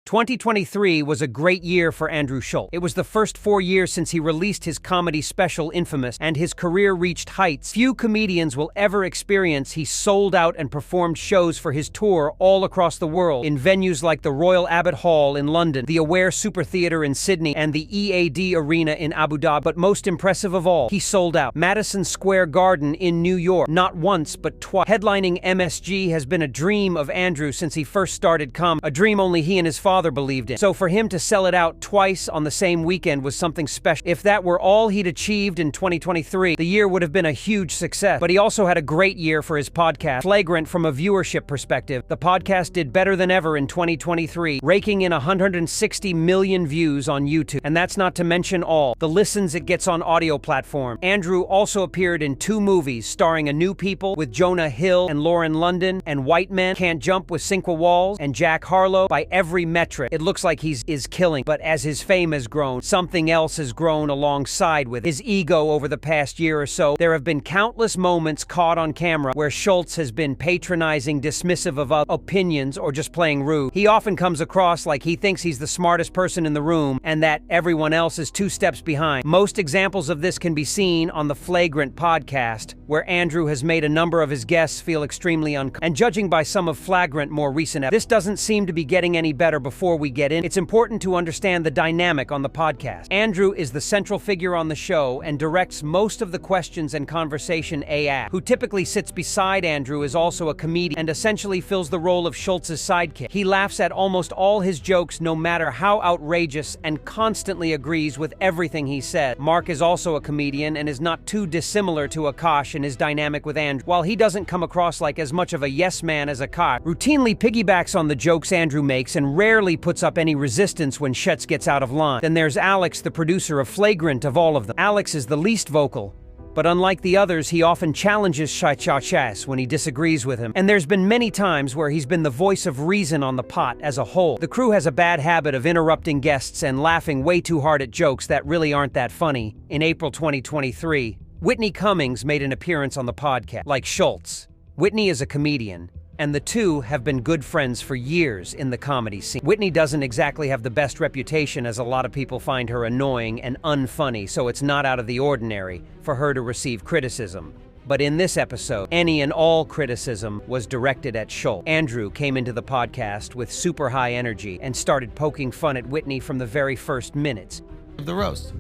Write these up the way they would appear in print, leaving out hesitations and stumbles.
2023 was a great year for Andrew Schultz. It was the first 4 years since he released his comedy special Infamous, and his career reached heights few comedians will ever experience. He sold out and performed shows for his tour all across the world, in venues like the Royal Albert Hall in London, the Aware Super Theatre in Sydney, and the EAD Arena in Abu Dhabi. But most impressive of all, he sold out Madison Square Garden in New York, not once but twice. Headlining MSG has been a dream of Andrew since he first started comedy, a dream only he and his father believed in. So for him to sell it out twice on the same weekend was something special. If that were all he'd achieved in 2023, the year would have been a huge success. But he also had a great year for his podcast. Flagrant from a viewership perspective, the podcast did better than ever in 2023, raking in 160 million views on YouTube. And that's not to mention all the listens it gets on audio platform. Andrew also appeared in 2 movies starring A New People with Jonah Hill and Lauren London, and White Men Can't Jump with Cinqua Walls and Jack Harlow. By every metric, it looks like he is killing. But as his fame has grown, something else has grown alongside with his ego over the past year or so. There have been countless moments caught on camera where Schultz has been patronizing, dismissive of opinions, or just playing rude. He often comes across like he thinks he's the smartest person in the room and that everyone else is 2 steps behind. Most examples of this can be seen on the Flagrant podcast, where Andrew has made a number of his guests feel extremely uncomfortable. And judging by some of Flagrant more recent episodes, this doesn't seem to be getting any better. Before we get in, it's important to understand the dynamic on the podcast. Andrew is the central figure on the show and directs most of the questions and conversation asks. Who typically sits beside Andrew is also a comedian and essentially fills the role of Schultz's sidekick. He laughs at almost all his jokes, no matter how outrageous, and constantly agrees with everything he said. Mark is also a comedian and is not too dissimilar to Akash in his dynamic with Andrew. While he doesn't come across like as much of a yes man as Akash, routinely piggybacks on the jokes Andrew makes and rarely puts up any resistance when Schultz gets out of line. Then there's Alex, the producer of Flagrant of all of them. Alex is the least vocal, but unlike the others, he often challenges Schultz when he disagrees with him. And there's been many times where he's been the voice of reason on the pot as a whole. The crew has a bad habit of interrupting guests and laughing way too hard at jokes that really aren't that funny. In April 2023, Whitney Cummings made an appearance on the podcast. Like Schultz, Whitney is a comedian, and the two have been good friends for years in the comedy scene. Whitney doesn't exactly have the best reputation, as a lot of people find her annoying and unfunny, so it's not out of the ordinary for her to receive criticism. But in this episode, any and all criticism was directed at Schultz. Andrew came into the podcast with super high energy and started poking fun at Whitney from the very first minutes. The roast.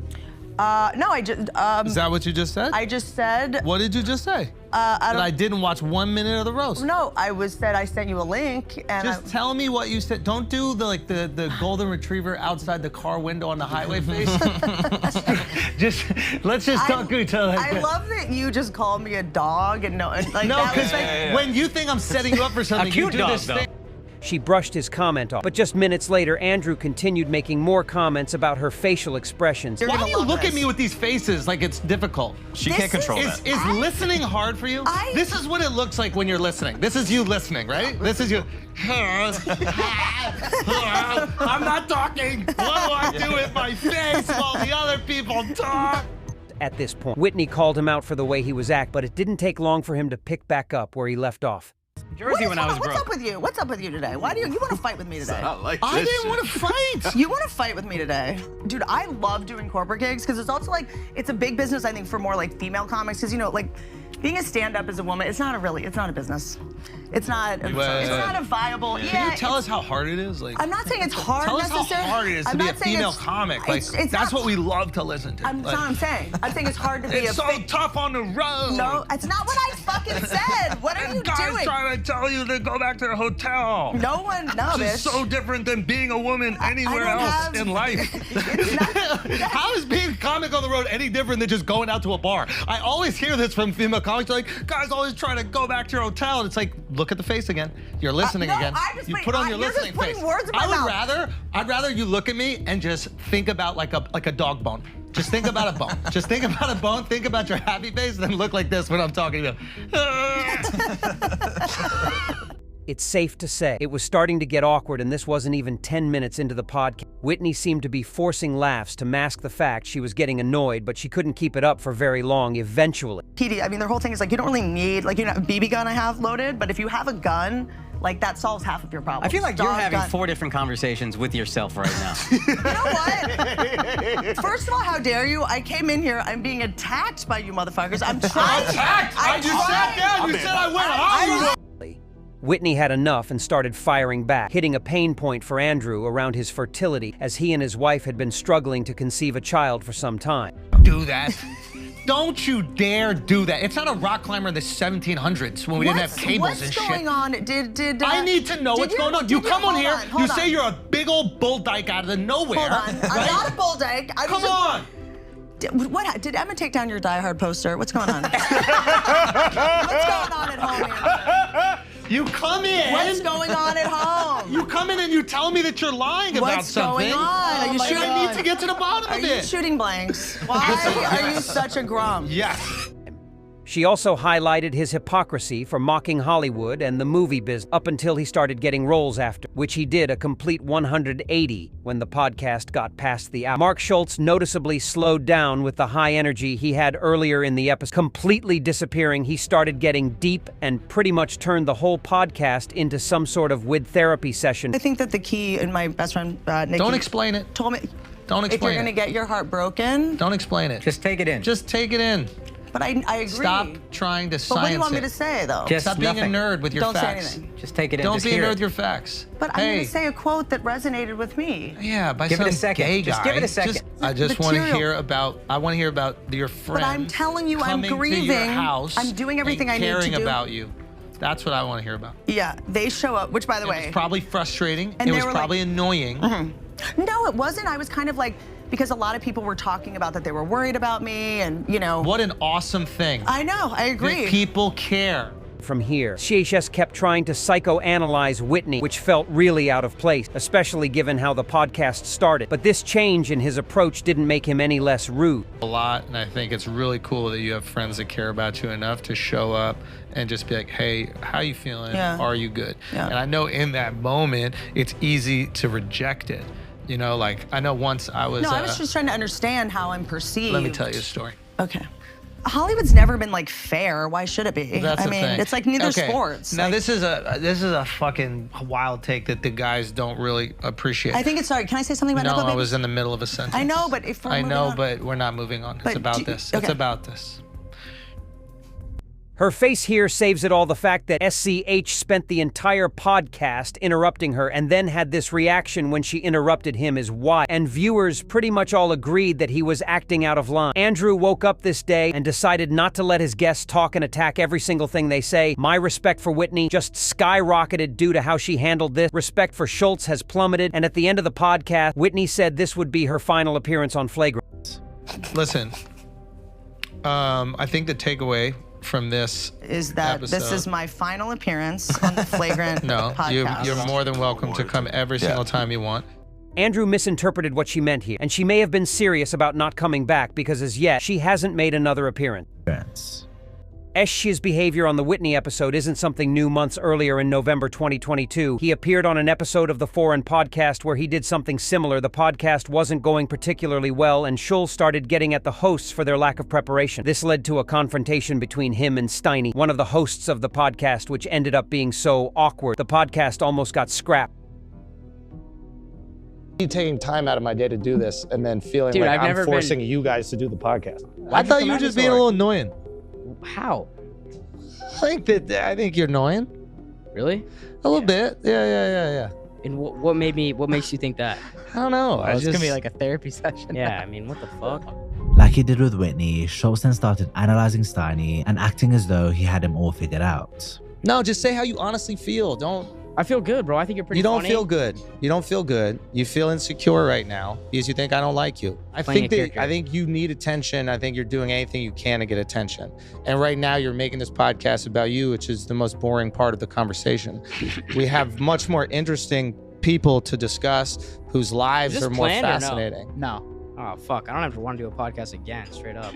No, I just, Is that what you just said? I just said. What did you just say? That I didn't watch 1 minute of the roast. No, said I sent you a link, and Just tell me what you said. Don't do the golden retriever outside the car window on the highway face. Let's just talk to each other. I love that you just called me a dog and like no, that was because when you think I'm setting you up for something, you do this thing. She brushed his comment off, but just minutes later, Andrew continued making more comments about her facial expressions. Why do you look at me with these faces like it's difficult? She can't control that. Is listening hard for you? This is what it looks like when you're listening. This is you listening, right? This is you. I'm not talking. What do I do with my face while the other people talk? At this point, Whitney called him out for the way he was acting, but it didn't take long for him to pick back up where he left off. Jersey when I was broke. What's up with you? What's up with you today? Why do you want to fight with me today? I didn't want to fight. You want to fight with me today? Dude, I love doing corporate gigs because it's also like, it's a big business, I think, for more like female comics, because, you know, like, being a stand-up as a woman, it's not a business. It's not a viable. Can you tell us how hard it is? Like, I'm not saying it's hard necessarily. Tell us how hard it is to be a female comic. Like, that's what we love to listen to. That's what I'm saying. I'm saying it's hard to be It's so tough on the road. No, it's not what I fucking said. What are you guys doing? Trying to tell you to go back to the hotel. No, bitch. It's so different than being a woman anywhere else in life. How is being a comic on the road any different than just going out to a bar? I always hear this from female comics. They're like, guys always trying to go back to your hotel. And it's like, look at the face again. You're listening again. You put on your listening face. I'd rather you look at me and just think about like a dog bone. Just think about a bone. Just think about a bone. Think about your happy face, and then look like this when I'm talking to you. It's safe to say it was starting to get awkward, and this wasn't even 10 minutes into the podcast. Whitney seemed to be forcing laughs to mask the fact she was getting annoyed, but she couldn't keep it up for very long eventually. PD, I mean, their whole thing is like, you don't really need, like, you know, a BB gun I have loaded, but if you have a gun Like, that solves half of your problems. I feel like you're having 4 different conversations with yourself right now. You know what? First of all, how dare you? I came in here, I'm being attacked by you motherfuckers. I'm trying. Attacked! I just sat down, you said I went Hollywood! Whitney had enough and started firing back, hitting a pain point for Andrew around his fertility, as he and his wife had been struggling to conceive a child for some time. Do that. Don't you dare do that. It's not a rock climber in the 1700s when we didn't have cables and shit. What's going on? I need to know what's going on. You come on here, you say you're a big old bull dyke out of the nowhere. Hold on. I'm not a bull dyke. Come on. Did Emma take down your Die Hard poster? What's going on? What's going on at home, Emma? You come in. What's going on at home? You come in and you tell me that you're lying about something. What's going on? Are you shooting? I need to get to the bottom of it. Are you shooting blanks? Why are you such a grump? Yes. She also highlighted his hypocrisy for mocking Hollywood and the movie business up until he started getting roles after, which he did a complete 180 when the podcast got past the hour. Mark Schultz noticeably slowed down with the high energy he had earlier in the episode. Completely disappearing, he started getting deep and pretty much turned the whole podcast into some sort of WID therapy session. I think that the key, and my best friend, Nikki, Don't explain it. Told me, Don't explain it. if you're gonna get your heart broken. Don't explain it. Just take it in. Just take it in. But I agree. Stop trying to science it. But what do you want me to say, though? Just Stop being a nerd with your Don't facts. say anything. Just take it in. Don't Just be a hear nerd it. with your facts. But I'm going to say a quote that resonated with me. Yeah, by Give some it a second. gay guy. Just give it a second. I just want to Material. hear about. I want to hear about your friend. But I'm telling you, I'm coming grieving. to your house. I'm doing everything and I need to caring do. about you. That's what I want to hear about. Yeah, they show up, which, by the It way. was probably frustrating. And It they was were probably annoying. No, it wasn't. I was kind of like, because a lot of people were talking about that they were worried about me and, you know. What an awesome thing. I know, I agree. That people care. From here, CHS kept trying to psychoanalyze Whitney, which felt really out of place, especially given how the podcast started. But this change in his approach didn't make him any less rude. A lot, and I think it's really cool that you have friends that care about you enough to show up and just be like, hey, how you feeling? Yeah. Are you good? Yeah. And I know in that moment, it's easy to reject it. You know, like, I know once I was... No, I was just trying to understand how I'm perceived. Let me tell you a story. Okay. Hollywood's never been like fair. Why should it be? That's I the mean, thing. it's like neither Okay. sports. Now Like, this is a fucking wild take that the guys don't really appreciate. I think it's, sorry, can I say something about No, Nepo I Babies? was in the middle of a sentence. I know, but if we're I moving know, on- but we're not moving on. It's But about do- this. okay. It's about this. Her face here saves it all, the fact that SCH spent the entire podcast interrupting her and then had this reaction when she interrupted him is why. And viewers pretty much all agreed that he was acting out of line. Andrew woke up this day and decided not to let his guests talk and attack every single thing they say. My respect for Whitney just skyrocketed due to how she handled this. Respect for Schultz has plummeted, and at the end of the podcast, Whitney said this would be her final appearance on Flagrant. Listen, I think the takeaway from this is that this episode- is my final appearance on the Flagrant No, podcast. you're more than welcome to come every single time you want. Andrew misinterpreted what she meant here, and she may have been serious about not coming back because as yet, she hasn't made another appearance. Esch's behavior on the Whitney episode isn't something new. Months earlier in November 2022, he appeared on an episode of the Foreign podcast where he did something similar. The podcast wasn't going particularly well, and Schulz started getting at the hosts for their lack of preparation. This led to a confrontation between him and Steiny, one of the hosts of the podcast, which ended up being so awkward. The podcast almost got scrapped. Taking time out of my day to do this and then feeling Dude, like I've I'm never forcing you guys to do the podcast. I thought you were just being a little annoying. How? I think you're annoying. Really? A little bit. Yeah. And what makes you think that? I don't know. It's gonna be like a therapy session. Yeah, I mean, what the fuck? Like he did with Whitney, Schultz then started analyzing Steiny and acting as though he had him all figured out. No, just say how you honestly feel. I feel good, bro. I think you're pretty You don't funny. feel good. You don't feel good. You feel insecure right now because you think I don't like you. I think you need attention. I think you're doing anything you can to get attention. And right now you're making this podcast about you, which is the most boring part of the conversation. We have much more interesting people to discuss whose lives Is this are more planned or no? fascinating. No. Oh, fuck. I don't ever want to do a podcast again, straight up.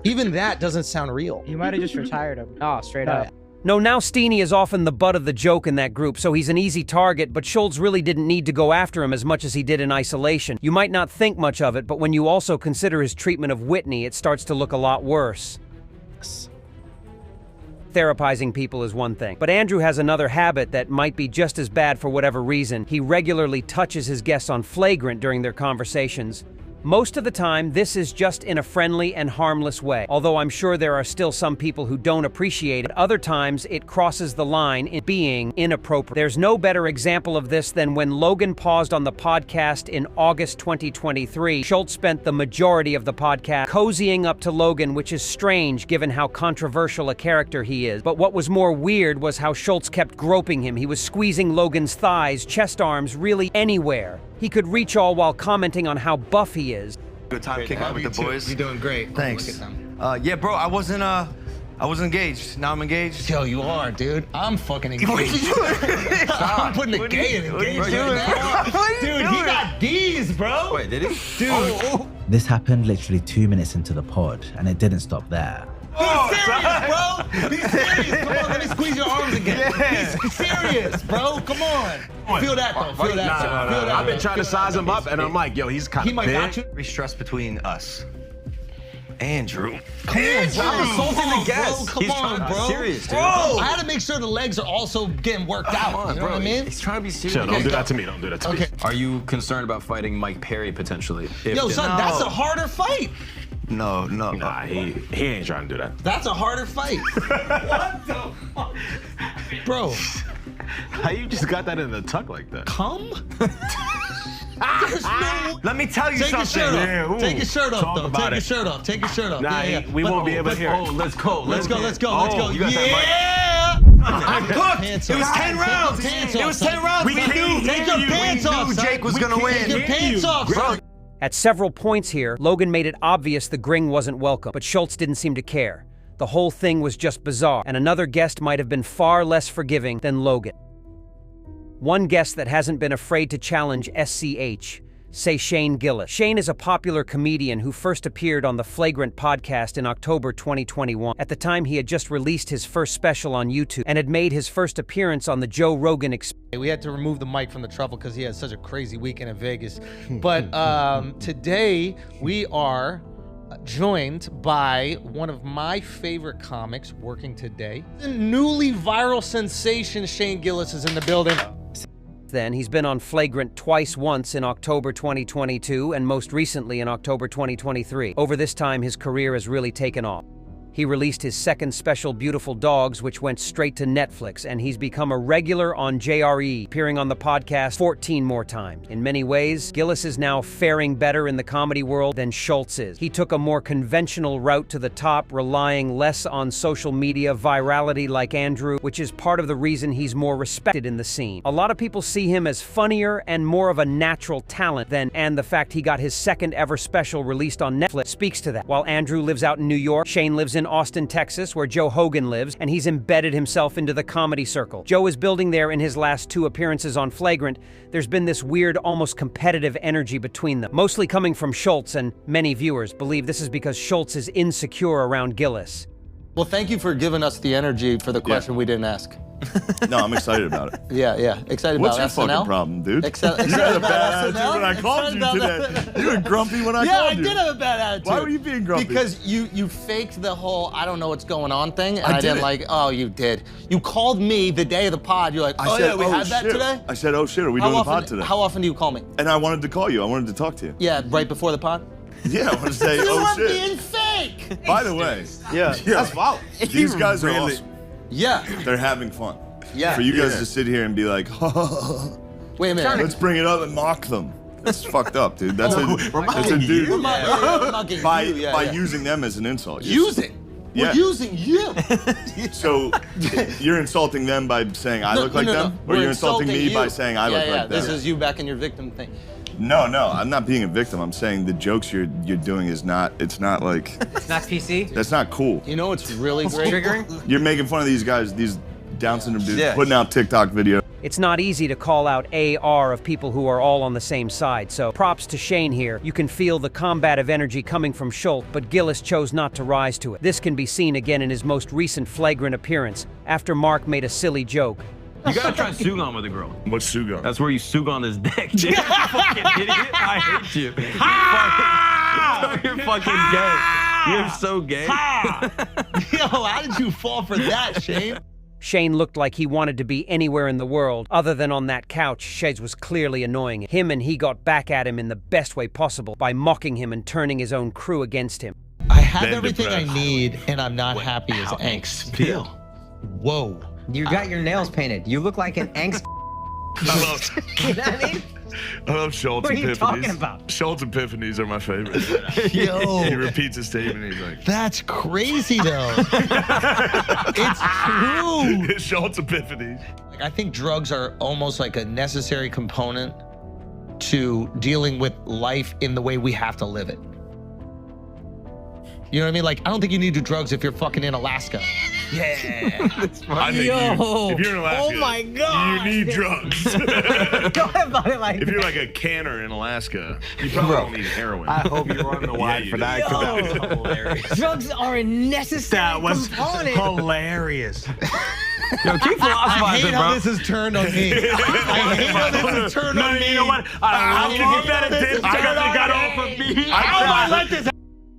Even that doesn't sound real. You might have just retired him. Oh, straight up. No, now Steiny is often the butt of the joke in that group, so he's an easy target, but Schultz really didn't need to go after him as much as he did in isolation. You might not think much of it, but when you also consider his treatment of Whitney, it starts to look a lot worse. Therapizing people is one thing, but Andrew has another habit that might be just as bad for whatever reason. He regularly touches his guests on flagrant during their conversations. Most of the time, this is just in a friendly and harmless way, although I'm sure there are still some people who don't appreciate it. Other times, it crosses the line in being inappropriate. There's no better example of this than when Logan paused on the podcast in August 2023. Schultz spent the majority of the podcast cozying up to Logan, which is strange given how controversial a character he is. But what was more weird was how Schultz kept groping him. He was squeezing Logan's thighs, chest, arms, really anywhere. He could reach all while commenting on how buff he is. Good time kicking it with the boys. You're doing great. Thanks. Look at them. Yeah, bro, I wasn't engaged. Now I'm engaged. Yo, you are, dude. I'm fucking engaged. I'm putting the gay in engaged right now. Dude, he got D's, bro. Wait, did he? Dude. This happened literally 2 minutes into the pod, and it didn't stop there. He's serious, bro. He's serious. Come on, let me squeeze your arms again. He's serious, bro. Come on. Feel that, though. Feel that. Feel that. I've been trying to size him up, and I'm like, yo, he's kind of big. He might got you. Very stressed between us. Andrew. Come on, bro. I'm insulting the guest. Come on, bro. Serious, dude. Bro, I had to make sure the legs are also getting worked out. You know what I mean? He's trying to be serious. Chill, don't do that to me. Don't do that to me. Are you concerned about fighting Mike Perry potentially? Yo, son, that's a harder fight. No. Nah, he ain't trying to do that. That's a harder fight. What the fuck? Bro. How you just got that in the tuck like that? Come? Let me tell you Take something. your shirt off. Yeah, ooh. Take your shirt off, Talk though. about Take your it. shirt off. Take your shirt off. Nah, we won't be able to hear it. Oh, let's go. Let's go. Let's Oh, go. you got Yeah! I'm cooked. Pants It was off. 10 rounds. Take your pants It off, was son. 10 rounds. We We can't knew. Take your pants off, son. Jake was gonna win. Take your pants off, son. At several points here, Logan made it obvious the gring wasn't welcome, but Schultz didn't seem to care. The whole thing was just bizarre, and another guest might have been far less forgiving than Logan. One guest that hasn't been afraid to challenge SCH, say Shane Gillis. Shane is a popular comedian who first appeared on the Flagrant podcast in October 2021. At the time, he had just released his first special on YouTube and had made his first appearance on the Joe Rogan Experience. We had to remove the mic from the truffle because he had such a crazy weekend in Vegas. But today we are joined by one of my favorite comics working today. The newly viral sensation Shane Gillis is in the building. Then he's been on Flagrant twice, once in October 2022 and most recently in October 2023. Over this time, his career has really taken off. He released his second special, Beautiful Dogs, which went straight to Netflix, and he's become a regular on JRE, appearing on the podcast 14 more times. In many ways, Gillis is now faring better in the comedy world than Schultz is. He took a more conventional route to the top, relying less on social media virality like Andrew, which is part of the reason he's more respected in the scene. A lot of people see him as funnier and more of a natural talent than, and the fact he got his second ever special released on Netflix speaks to that. While Andrew lives out in New York, Shane lives in Austin, Texas, where Joe Hogan lives, and he's embedded himself into the comedy circle. Joe is building there in his last 2 appearances on Flagrant. There's been this weird, almost competitive energy between them, mostly coming from Schultz, and many viewers believe this is because Schultz is insecure around Gillis. Well, thank you for giving us the energy for the question we didn't ask. No, I'm excited about it. Yeah. Excited What's about your SNL? fucking problem, dude? Excited You had a about bad SNL? attitude when I called Excited you about today. that? You were grumpy when I Yeah, called I you. did have a bad attitude. Why were you being grumpy? Because you faked the whole I don't know what's going on thing, and I I didn't didn't. like. Oh, you did. You called me the day of the pod. You're like, I said, we had that shit. today. I said, oh shit, are we doing the pod today? How often do you call me? And I wanted to call you. I wanted to talk to you. Yeah, right before the pod. Yeah, I wanted to say, You oh were shit. being fake. By the way, that's foul. These guys are awesome. Yeah. They're having fun. Yeah. For you guys to sit here and be like, Wait a minute. let's bring it up and mock them. That's fucked up, dude. That's a dude. We're mocking By you. using them as an insult. You're We're using you. So you're insulting them by saying I look like them? Or We're you're insulting me you. by saying I look like them? This is you back in your victim thing. No, I'm not being a victim. I'm saying the jokes you're doing is not, it's not like, It's not PC? that's not cool. You know what's really great? Triggering? You're making fun of these guys, these Down syndrome dudes, Yeah. putting out TikTok videos. It's not easy to call out AR of people who are all on the same side, so props to Shane here. You can feel the combative energy coming from Schultz, but Gillis chose not to rise to it. This can be seen again in his most recent Flagrant appearance, after Mark made a silly joke. You gotta try Sugon with a girl. What's Sugo? That's where you sug on his dick, dude. You fucking idiot. I hate you. You're fucking gay. You're so gay. Yo, how did you fall for that, Shane? Shane looked like he wanted to be anywhere in the world other than on that couch. Shades was clearly annoying him, and he got back at him in the best way possible by mocking him and turning his own crew against him. I have everything I need, and I'm not happy as angst. Feel. Whoa. You got your nails painted. You look like an angst. You know what I mean? I love Schultz What are you epiphanies. talking about? Schultz epiphanies are my favorite. Yo. He repeats a statement. He's like, That's crazy, though. It's true. Schultz epiphanies. Like, I think drugs are almost like a necessary component to dealing with life in the way we have to live it. You know what I mean? Like, I don't think you need to do drugs if you're fucking in Alaska. Yeah. I think Yo. if you're in Alaska, Oh my God. you need drugs. Go about it like If you're like a canner in Alaska, you probably don't need heroin. I hope you're on the wide you for do. that. 'Cause that was hilarious. Drugs are a necessary That was component. hilarious. Yo, keep I philosophizing, hate how bro. this has turned on me. I hate how this has turned on me. You know what? I love love that that it I turned got on got me. off of me. I let this.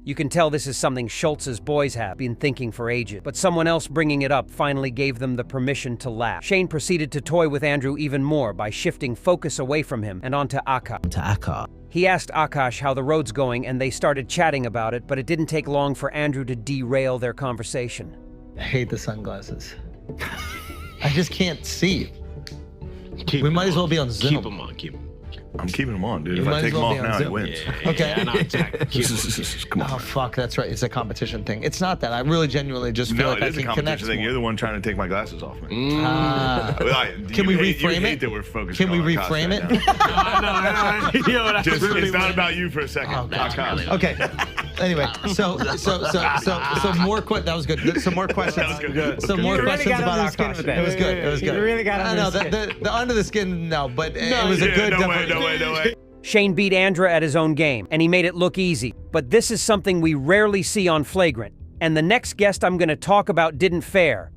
You can tell this is something Schultz's boys have been thinking for ages, but someone else bringing it up finally gave them the permission to laugh. Shane proceeded to toy with Andrew even more by shifting focus away from him and onto Akash. To Akash. He asked Akash how the road's going, and they started chatting about it, but it didn't take long for Andrew to derail their conversation. I hate the sunglasses. I just can't see. We might as well be on Zoom. Keep them on. Keep them. I'm keeping him on, dude. You If might I as take him well be off on now, he Zoom. wins. Okay. Yeah, no, exactly. Keep 'em. Come on. Oh, fuck, that's right. It's a competition thing. It's not that. I really genuinely just feel No, like it I is a can connect competition thing. more. You're the one trying to take my glasses off me. Can we You reframe hate it? that we're focusing Can we on Akash reframe right it? now. Yo, that's Just, really it's not what- about you for a second. Akash. Okay. Anyway, so more that was good. Some more questions. That was good. Some more You really questions got about under the skin Akash. with that. It was good. It was You good. really got I under know the skin. the under the skin. No, but it was a Yeah, good. no way, definitely- no way. Shane beat Andra at his own game, and he made it look easy. But this is something we rarely see on Flagrant, and the next guest I'm going to talk about didn't fare.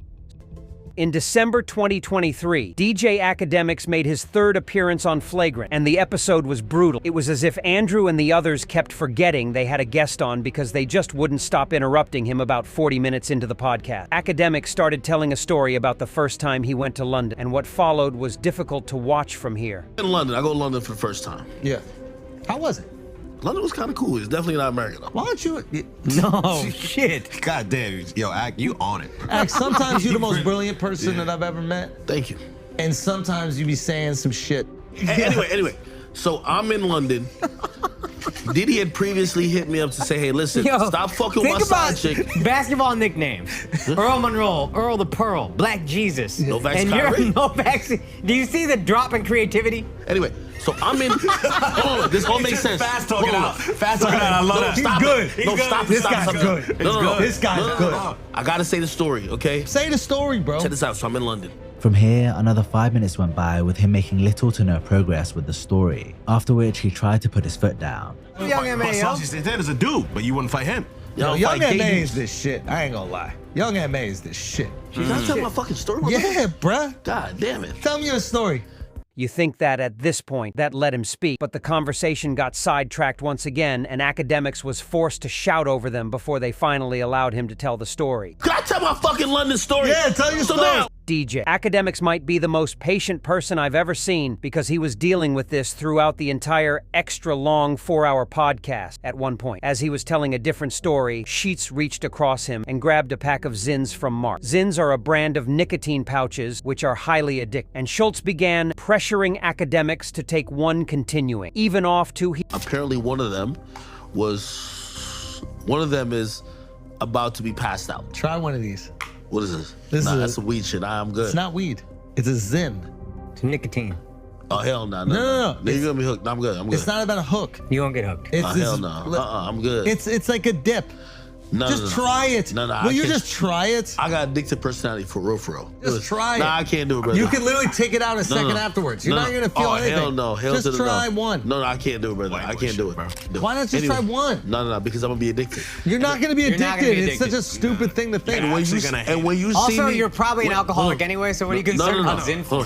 In December 2023, DJ Academics made his third appearance on Flagrant, and the episode was brutal. It was as if Andrew and the others kept forgetting they had a guest on because they just wouldn't stop interrupting him about 40 minutes into the podcast. Academics started telling a story about the first time he went to London, and what followed was difficult to watch from here. In London, I go to London for the first time. Yeah. How was it? London was kind of cool. It's definitely not American though. Why don't you? No, shit. God damn, yo, Act, you on it. Act, sometimes you're the most brilliant person that I've ever met, Thank you. and sometimes you be saying some shit. Anyway, so I'm in London. Diddy had previously hit me up to say, hey, listen, Yo, stop fucking with my think side about chick. basketball nicknames. Earl Monroe, Earl the Pearl, Black Jesus. Novak and Kyrie. you're Novak. Do you see the drop in creativity? Anyway, so I'm in. Hold on, this all makes sense. Fast talking Hold on. out. Fast talking out. I love that. Stop good. it. No, stop it. This Stop guy's it. good. No. This guy's good. I gotta say the story, okay? Say the story, bro. Check this out. So I'm in London. From here, another 5 minutes went by with him making little to no progress with the story, after which he tried to put his foot down. Young M.A., yo. That is a dude, but you wouldn't fight him. Yo, I'll Young fight M.A. Gaten. is this shit. I ain't gonna lie. Young M.A. is this shit. Can I tell my fucking story? Yeah, bruh. God damn it. Tell me your story. You think that at this point, that let him speak, but the conversation got sidetracked once again, and Academics was forced to shout over them before they finally allowed him to tell the story. Can I tell my fucking London story? Yeah, tell your So story. now, DJ. Academics might be the most patient person I've ever seen because he was dealing with this throughout the entire extra long 4-hour podcast at one point. As he was telling a different story, Schultz reached across him and grabbed a pack of Zins from Mark. Zins are a brand of nicotine pouches which are highly addictive, and Schultz began pressuring Academics to take one continuing, even off to apparently one of them is about to be passed out. Try one of these. What is this? This nah, is that's a weed shit. I'm good. It's not weed. It's a Zin. It's nicotine. Oh, hell no. No. You're gonna be hooked. I'm good. I'm good. It's not about a hook. You won't get hooked. It's Oh, hell no. I'm good. It's like a dip. No, Just try it. No, Will I you can't. just try it? I got addicted personality for real, for real. Just try it. Nah, I can't do it, brother. You can literally take it out a second afterwards. You're not gonna feel anything. Hell no. Hell just to the try no. one. No, I can't do it, brother. I can't do it. Why not just try one? No, because I'm gonna be addicted. You're not gonna be You're addicted. not gonna be It's such a addicted. stupid thing to think. And when you see Also, me, you're probably an alcoholic anyway, so what are you concerned about Zin for?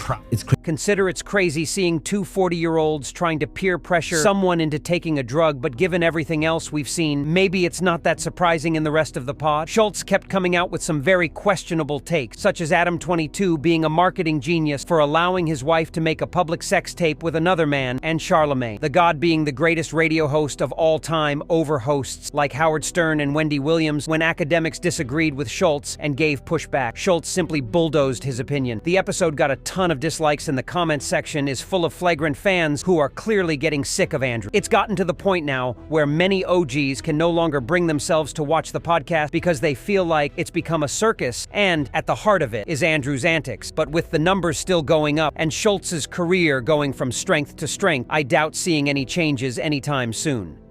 Consider it's crazy seeing two 40-year-olds trying to peer pressure someone into taking a drug, but given everything else we've seen, maybe it's not that surprising in the rest of the pod. Schultz kept coming out with some very questionable takes, such as Adam 22 being a marketing genius for allowing his wife to make a public sex tape with another man, and Charlemagne, the god being the greatest radio host of all time over hosts like Howard Stern and Wendy Williams. When academics disagreed with Schultz and gave pushback, Schultz simply bulldozed his opinion. The episode got a ton of dislikes, and the comments section is full of flagrant fans who are clearly getting sick of Andrew. It's gotten to the point now where many OGs can no longer bring themselves to watch the podcast because they feel like it's become a circus, and at the heart of it is Andrew's antics. But with the numbers still going up and Schultz's career going from strength to strength, I doubt seeing any changes anytime soon.